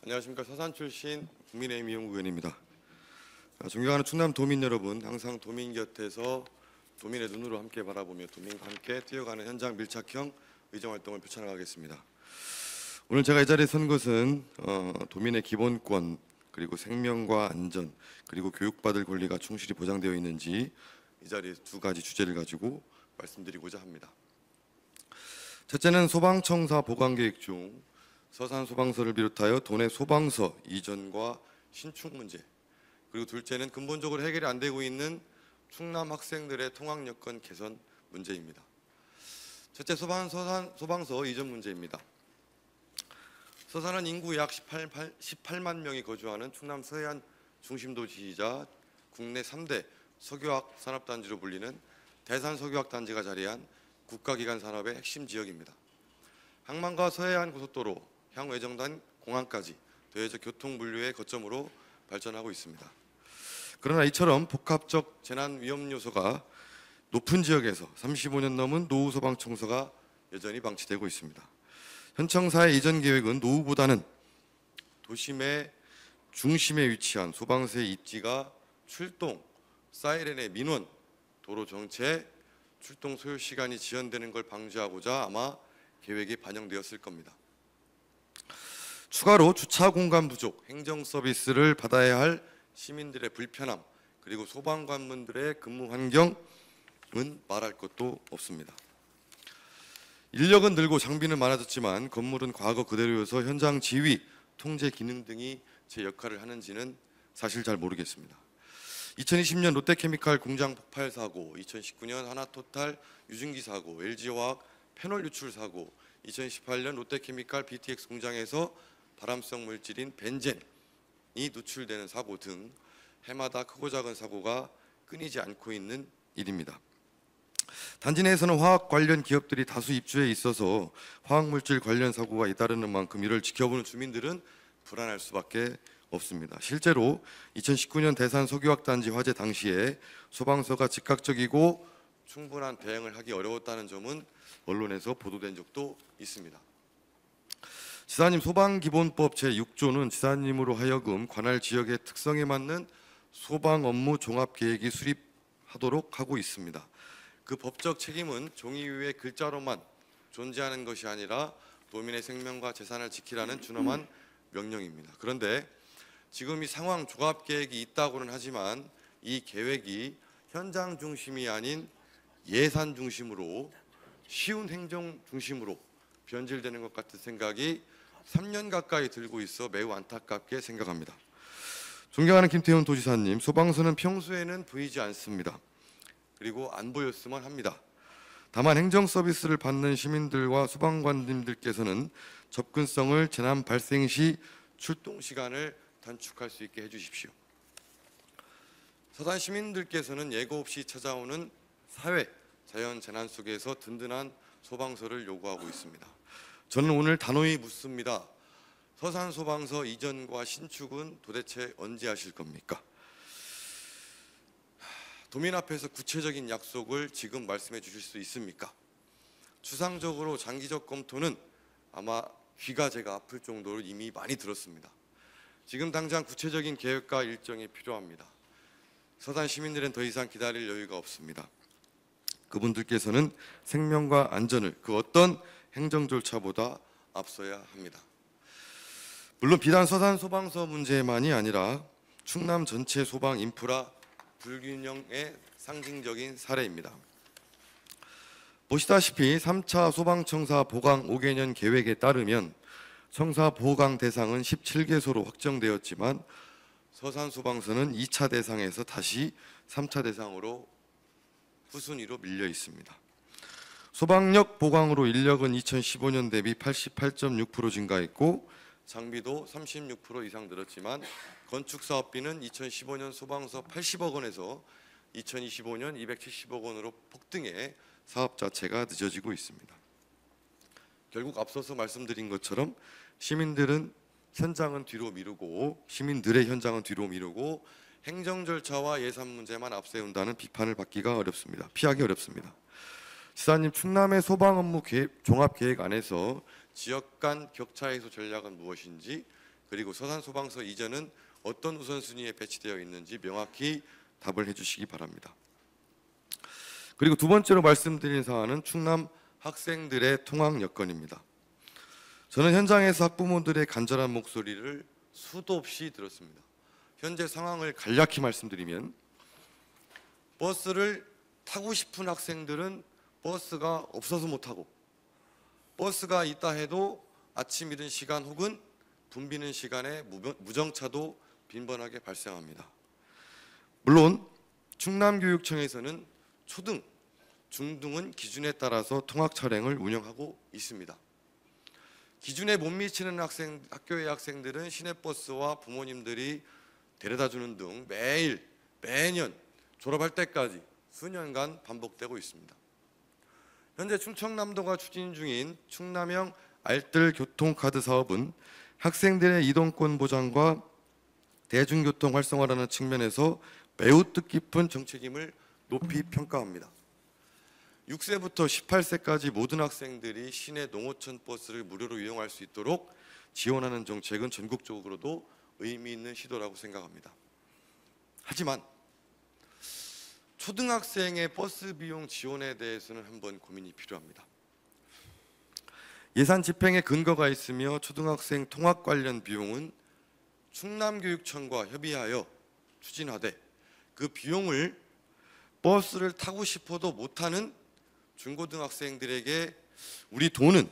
안녕하십니까. 서산 출신 국민의힘 이용구 의원입니다. 존경하는 충남 도민 여러분, 항상 도민 곁에서 도민의 눈으로 함께 바라보며 도민과 함께 뛰어가는 현장 밀착형 의정활동을 펼쳐나가겠습니다. 오늘 제가 이 자리에 선 것은 도민의 기본권, 그리고 생명과 안전, 그리고 교육받을 권리가 충실히 보장되어 있는지 이 자리에서 두 가지 주제를 가지고 말씀드리고자 합니다. 첫째는 소방청사 보강계획 중 서산 소방서를 비롯하여 도내 소방서 이전과 신축 문제, 그리고 둘째는 근본적으로 해결이 안 되고 있는 충남 학생들의 통학 여건 개선 문제입니다. 첫째, 서산 소방서 이전 문제입니다. 서산은 인구 약 18만 명이 거주하는 충남 서해안 중심도시이자 국내 3대 석유화학 산업단지로 불리는 대산 석유화학단지가 자리한 국가기관 산업의 핵심 지역입니다. 항만과 서해안 고속도로, 향후 예정된 공항까지 대외적 교통 물류의 거점으로 발전하고 있습니다. 그러나 이처럼 복합적 재난 위험 요소가 높은 지역에서 35년 넘은 노후 소방청소가 여전히 방치되고 있습니다. 현 청사의 이전 계획은 노후보다는 도심의 중심에 위치한 소방서의 입지가 출동, 사이렌의 민원, 도로 정체, 출동 소요 시간이 지연되는 걸 방지하고자 아마 계획이 반영되었을 겁니다. 추가로 주차 공간 부족, 행정 서비스를 받아야 할 시민들의 불편함, 그리고 소방관분들의 근무 환경은 말할 것도 없습니다. 인력은 늘고 장비는 많아졌지만 건물은 과거 그대로여서 현장 지휘, 통제 기능 등이 제 역할을 하는지는 사실 잘 모르겠습니다. 2020년 롯데케미칼 공장 폭발 사고, 2019년 하나토탈 유증기 사고, LG화학 페놀 유출 사고, 2018년 롯데케미칼 BTX 공장에서 발암성 물질인 벤젠이 누출되는 사고 등 해마다 크고 작은 사고가 끊이지 않고 있는 일입니다. 단지 내에서는 화학 관련 기업들이 다수 입주해 있어서 화학물질 관련 사고가 잇따르는 만큼 이를 지켜보는 주민들은 불안할 수밖에 없습니다. 실제로 2019년 대산 석유화학단지 화재 당시에 소방서가 즉각적이고 충분한 대응을 하기 어려웠다는 점은 언론에서 보도된 적도 있습니다. 지사님, 소방기본법 제6조는 지사님으로 하여금 관할 지역의 특성에 맞는 소방 업무 종합계획이 수립하도록 하고 있습니다. 그 법적 책임은 종이 위에 글자로만 존재하는 것이 아니라 도민의 생명과 재산을 지키라는 준엄한 명령입니다. 그런데 지금 이 상황 종합계획이 있다고는 하지만 이 계획이 현장 중심이 아닌 예산 중심으로, 쉬운 행정 중심으로 변질되는 것 같은 생각이 3년 가까이 들고 있어 매우 안타깝게 생각합니다. 존경하는 김태훈 도지사님, 소방서는 평소에는 보이지 않습니다. 그리고 안 보였으면 합니다. 다만 행정 서비스를 받는 시민들과 소방관님들께서는 접근성을 재난 발생 시 출동 시간을 단축할 수 있게 해주십시오. 서산 시민들께서는 예고 없이 찾아오는 사회, 자연 재난 속에서 든든한 소방서를 요구하고 있습니다. 저는 오늘 단호히 묻습니다. 서산 소방서 이전과 신축은 도대체 언제 하실 겁니까? 도민 앞에서 구체적인 약속을 지금 말씀해 주실 수 있습니까? 추상적으로 장기적 검토는 아마 귀가 제가 아플 정도로 이미 많이 들었습니다. 지금 당장 구체적인 계획과 일정이 필요합니다. 서산 시민들은 더 이상 기다릴 여유가 없습니다. 그분들께서는 생명과 안전을 그 어떤 행정 절차보다 앞서야 합니다. 물론 비단 서산 소방서 문제만이 아니라 충남 전체 소방 인프라 불균형의 상징적인 사례입니다. 보시다시피 3차 소방청사 보강 5개년 계획에 따르면 청사 보강 대상은 17개소로 확정되었지만 서산 소방서는 2차 대상에서 다시 3차 대상으로 후순위로 밀려 있습니다. 소방력 보강으로 인력은 2015년 대비 88.6% 증가했고 장비도 36% 이상 늘었지만 건축사업비는 2015년 소방서 80억 원에서 2025년 270억 원으로 폭등해 사업 자체가 늦어지고 있습니다. 결국 앞서서 말씀드린 것처럼 시민들은 현장은 뒤로 미루고 시민들의 현장은 뒤로 미루고 행정 절차와 예산 문제만 앞세운다는 비판을 받기가 어렵습니다. 피하기 어렵습니다. 지사님, 충남의 소방 업무 종합 계획 안에서 지역 간 격차 해소 전략은 무엇인지 그리고 서산소방서 이전은 어떤 우선순위에 배치되어 있는지 명확히 답을 해주시기 바랍니다. 그리고 두 번째로 말씀드린 사안은 충남 학생들의 통학 여건입니다. 저는 현장에서 학부모들의 간절한 목소리를 수도 없이 들었습니다. 현재 상황을 간략히 말씀드리면 버스를 타고 싶은 학생들은 버스가 없어서 못 타고, 버스가 있다 해도 아침 이른 시간 혹은 붐비는 시간에 무정차도 빈번하게 발생합니다. 물론 충남교육청에서는 초등, 중등은 기준에 따라서 통학 차량을 운영하고 있습니다. 기준에 못 미치는 학교의 학생들은 시내버스와 부모님들이 데려다주는 등 매년 졸업할 때까지 수년간 반복되고 있습니다. 현재 충청남도가 추진 중인 충남형 알뜰 교통카드 사업은 학생들의 이동권 보장과 대중교통 활성화라는 측면에서 매우 뜻깊은 정책임을 높이 평가합니다. 6세부터 18세까지 모든 학생들이 시내 농어촌 버스를 무료로 이용할 수 있도록 지원하는 정책은 전국적으로도 의미 있는 시도라고 생각합니다. 하지만 초등학생의 버스 비용 지원에 대해서는 한번 고민이 필요합니다. 예산 집행에 근거가 있으며 초등학생 통학 관련 비용은 충남교육청과 협의하여 추진하되 그 비용을 버스를 타고 싶어도 못하는 중고등학생들에게 우리 도는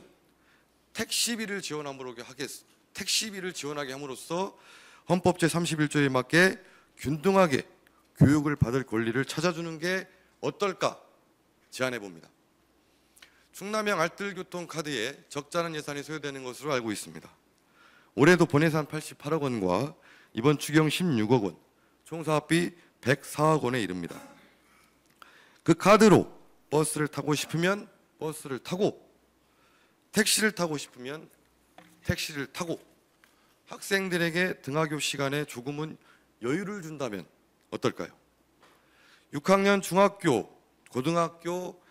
택시비를 지원하게 함으로써 헌법 제31조에 맞게 균등하게 교육을 받을 권리를 찾아주는 게 어떨까 제안해 봅니다. 충남형 알뜰교통카드에 적잖은 예산이 소요되는 것으로 알고 있습니다. 올해도 본예산 88억 원과 이번 추경 16억 원, 총 사업비 104억 원에 이릅니다. 그 카드로 버스를 타고 싶으면 버스를 타고, 택시를 타고 싶으면 택시를 타고, 학생들에게 등하교 시간에 조금은 여유를 준다면 어떨까요? 6학년 중학교, 고등학교,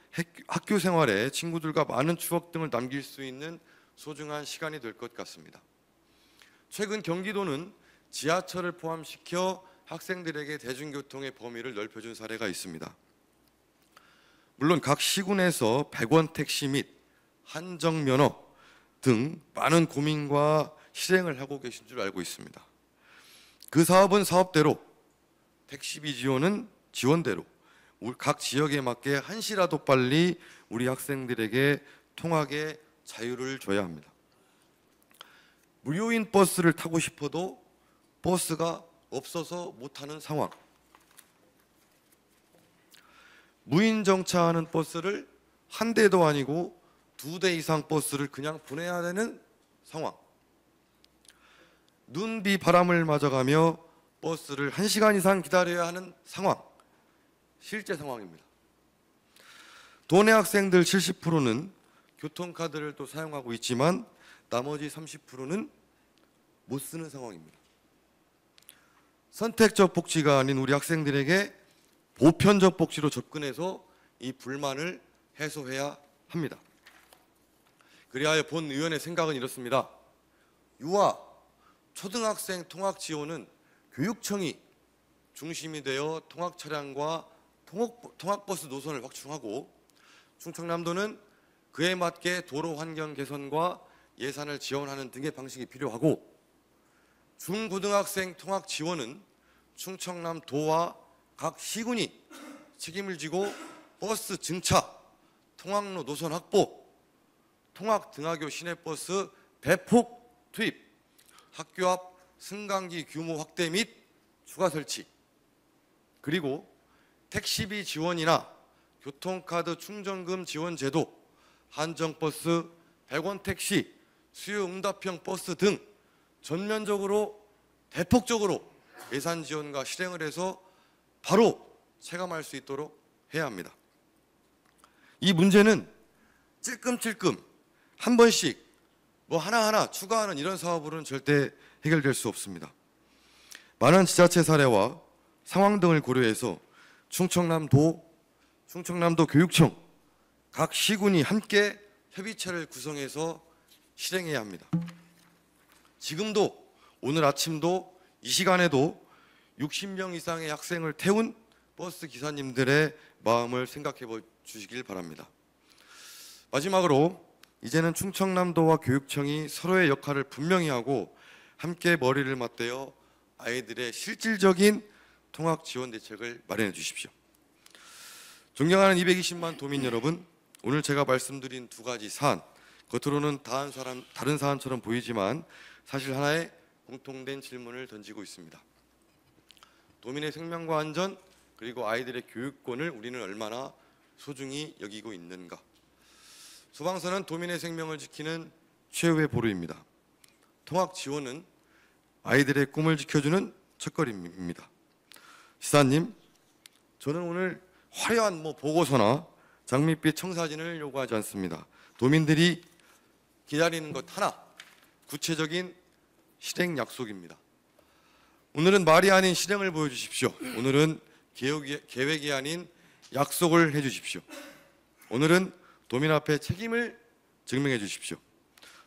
학교 생활에 친구들과 많은 추억 등을 남길 수 있는 소중한 시간이 될 것 같습니다. 최근 경기도는 지하철을 포함시켜 학생들에게 대중교통의 범위를 넓혀준 사례가 있습니다. 물론 각 시군에서 100원 택시 및 한정면허 등 많은 고민과 실행을 하고 계신 줄 알고 있습니다. 그 사업은 사업대로, 택시비 지원은 지원대로 각 지역에 맞게 한시라도 빨리 우리 학생들에게 통학의 자유를 줘야 합니다. 무료인 버스를 타고 싶어도 버스가 없어서 못 타는 상황, 무인 정차하는 버스를 한 대도 아니고 2대 이상 버스를 그냥 보내야 되는 상황, 눈, 비, 바람을 맞아가며 버스를 1시간 이상 기다려야 하는 상황, 실제 상황입니다. 도내 학생들 70%는 교통카드를 또 사용하고 있지만 나머지 30%는 못 쓰는 상황입니다. 선택적 복지가 아닌 우리 학생들에게 보편적 복지로 접근해서 이 불만을 해소해야 합니다. 그리하여 본 의원의 생각은 이렇습니다. 유아, 초등학생 통학 지원은 교육청이 중심이 되어 통학 차량과 통학버스 노선을 확충하고 충청남도는 그에 맞게 도로 환경 개선과 예산을 지원하는 등의 방식이 필요하고, 중고등학생 통학 지원은 충청남도와 각 시군이 책임을 지고 버스 증차, 통학로 노선 확보, 통학 등하교 시내버스 대폭 투입, 학교 앞 승강기 규모 확대 및 추가 설치, 그리고 택시비 지원이나 교통카드 충전금 지원 제도, 한정버스, 100원 택시, 수요응답형 버스 등 전면적으로 대폭적으로 예산 지원과 실행을 해서 바로 체감할 수 있도록 해야 합니다. 이 문제는 찔끔찔끔 한 번씩 뭐 하나하나 추가하는 이런 사업으로는 절대 해결될 수 없습니다. 많은 지자체 사례와 상황 등을 고려해서 충청남도 교육청 각 시군이 함께 협의체를 구성해서 실행해야 합니다. 지금도 오늘 아침도 이 시간에도 60명 이상의 학생을 태운 버스 기사님들의 마음을 생각해 주시길 바랍니다. 마지막으로 이제는 충청남도와 교육청이 서로의 역할을 분명히 하고 함께 머리를 맞대어 아이들의 실질적인 통학 지원 대책을 마련해 주십시오. 존경하는 220만 도민 여러분, 오늘 제가 말씀드린 두 가지 사안, 겉으로는 다른 사안처럼 보이지만 사실 하나의 공통된 질문을 던지고 있습니다. 도민의 생명과 안전 그리고 아이들의 교육권을 우리는 얼마나 소중히 여기고 있는가. 소방서는 도민의 생명을 지키는 최후의 보루입니다. 통학 지원은 아이들의 꿈을 지켜주는 첫걸음입니다. 시사님, 저는 오늘 화려한 보고서나 장밋빛 청사진을 요구하지 않습니다. 도민들이 기다리는 것 하나, 구체적인 실행 약속입니다. 오늘은 말이 아닌 실행을 보여주십시오. 오늘은 계획이 아닌 약속을 해주십시오. 오늘은 도민 앞에 책임을 증명해 주십시오.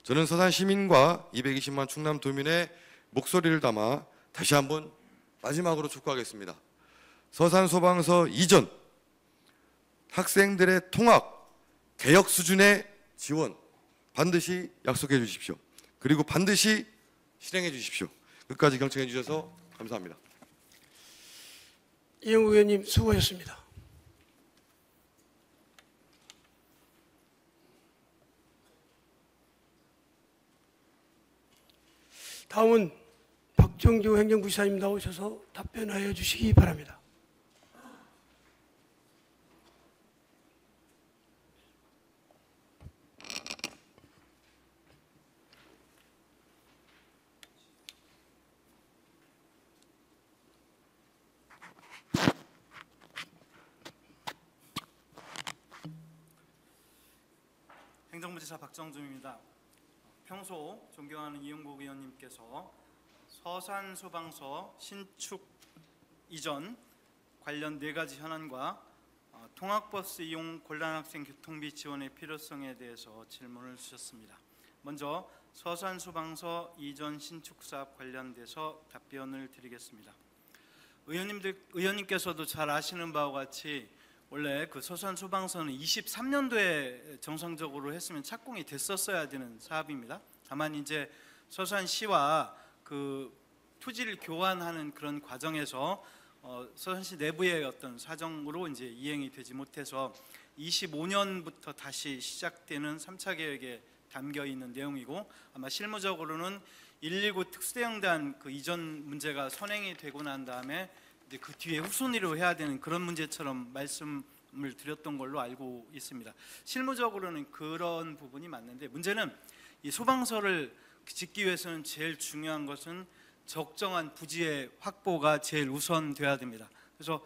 저는 서산 시민과 220만 충남 도민의 목소리를 담아 다시 한번 마지막으로 촉구하겠습니다. 서산 소방서 이전 학생들의 통학 개혁 수준의 지원 반드시 약속해 주십시오. 그리고 반드시 실행해 주십시오. 끝까지 경청해 주셔서 감사합니다. 이영우 의원님 수고하셨습니다. 다음은 박정주 행정부시장님 나오셔서 답변하여 주시기 바랍니다. 행정부지사 박정주입니다. 평소 존경하는 이용국 의원님께서 서산소방서 신축 이전 관련 4가지 현안과 통학버스 이용 곤란학생 교통비 지원의 필요성에 대해서 질문을 주셨습니다. 먼저 서산소방서 이전 신축 사업 관련돼서 답변을 드리겠습니다. 의원님께서도 잘 아시는 바와 같이 원래 그 서산소방서는 23년도에 정상적으로 했으면 착공이 됐었어야 되는 사업입니다. 다만 이제 서산시와 그 토지를 교환하는 그런 과정에서 서산시 내부의 어떤 사정으로 이제 이행이 되지 못해서 25년부터 다시 시작되는 3차 계획에 담겨 있는 내용이고, 아마 실무적으로는 119 특수대응단 그 이전 문제가 선행이 되고 난 다음에 이제 그 뒤에 후순위로 해야 되는 그런 문제처럼 말씀을 드렸던 걸로 알고 있습니다. 실무적으로는 그런 부분이 맞는데, 문제는 이 소방서를 짓기 위해서는 제일 중요한 것은 적정한 부지의 확보가 제일 우선돼야 됩니다. 그래서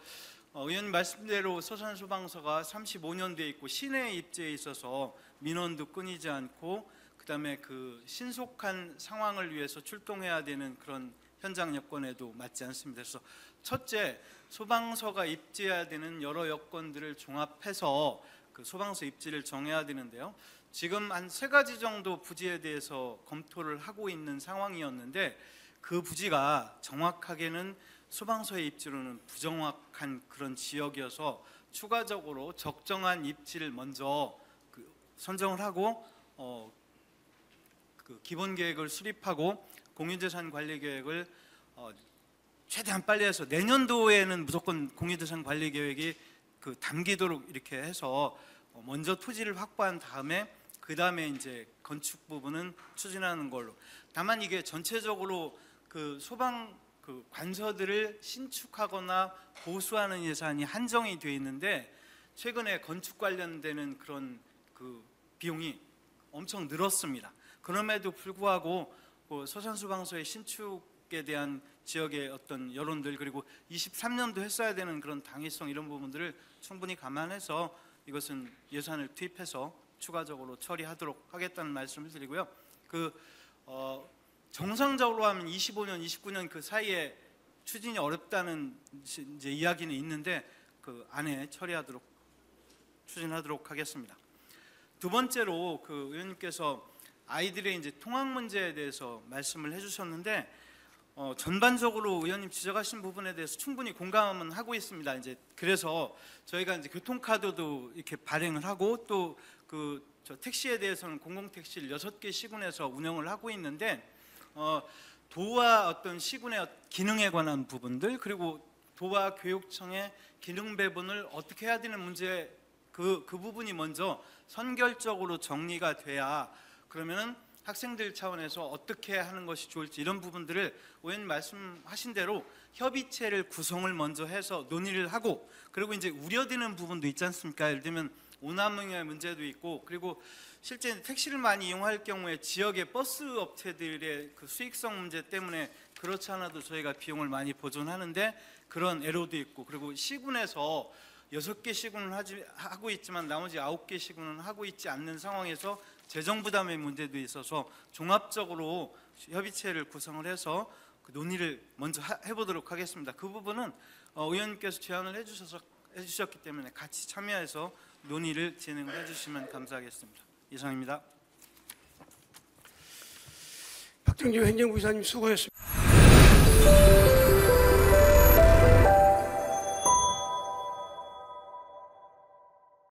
의원님 말씀대로 서산소방서가 35년도에 있고 시내에 입지에 있어서 민원도 끊이지 않고, 그다음에 그 신속한 상황을 위해서 출동해야 되는 그런 현장 여건에도 맞지 않습니다. 그래서 첫째, 소방서가 입지해야 되는 여러 여건들을 종합해서 그 소방서 입지를 정해야 되는데요. 지금 한 3가지 정도 부지에 대해서 검토를 하고 있는 상황이었는데, 그 부지가 정확하게는 소방서의 입지로는 부정확한 그런 지역이어서 추가적으로 적정한 입지를 먼저 선정을 하고 그 기본 계획을 수립하고 공유재산 관리 계획을 최대한 빨리 해서 내년도에는 무조건 공유재산 관리 계획이 그 담기도록 이렇게 해서 먼저 토지를 확보한 다음에 그 다음에 이제 건축 부분은 추진하는 걸로. 다만 이게 전체적으로 그 소방 그 관서들을 신축하거나 보수하는 예산이 한정이 되어 있는데, 최근에 건축 관련되는 그런 그 비용이 엄청 늘었습니다. 그럼에도 불구하고 서산소방서의 신축에 대한 지역의 어떤 여론들, 그리고 23년도 했어야 되는 그런 당위성, 이런 부분들을 충분히 감안해서 이것은 예산을 투입해서 추가적으로 처리하도록 하겠다는 말씀을 드리고요. 정상적으로 하면 25년, 29년 그 사이에 추진이 어렵다는 이제 이야기는 있는데 그 안에 추진하도록 하겠습니다. 두 번째로 그 의원님께서 아이들의 이제 통학 문제에 대해서 말씀을 해주셨는데, 전반적으로 의원님 지적하신 부분에 대해서 충분히 공감은 하고 있습니다. 이제 그래서 저희가 이제 교통카드도 이렇게 발행을 하고 또 저 택시에 대해서는 공공택시를 6개 시군에서 운영을 하고 있는데 도와 어떤 시군의 기능에 관한 부분들 그리고 도와 교육청의 기능 배분을 어떻게 해야 되는 문제 그 부분이 먼저 선결적으로 정리가 돼야 그러면은 학생들 차원에서 어떻게 하는 것이 좋을지 이런 부분들을 의원님 말씀하신 대로 협의체를 구성을 먼저 해서 논의를 하고 그리고 이제 우려되는 부분도 있지 않습니까? 예를 들면 오남용의 문제도 있고 그리고 실제 택시를 많이 이용할 경우에 지역의 버스 업체들의 그 수익성 문제 때문에 그렇지 않아도 저희가 비용을 많이 보존하는데 그런 애로도 있고 그리고 시군에서 6개 시군을 하고 있지만 나머지 9개 시군은 하고 있지 않는 상황에서 재정 부담의 문제도 있어서 종합적으로 협의체를 구성을 해서 그 논의를 먼저 해보도록 하겠습니다. 그 부분은 의원님께서 제안을 해주셨기 때문에 같이 참여해서 논의를 진행을 해주시면 감사하겠습니다. 이상입니다. 박정주 행정부시장님 수고하셨습니다.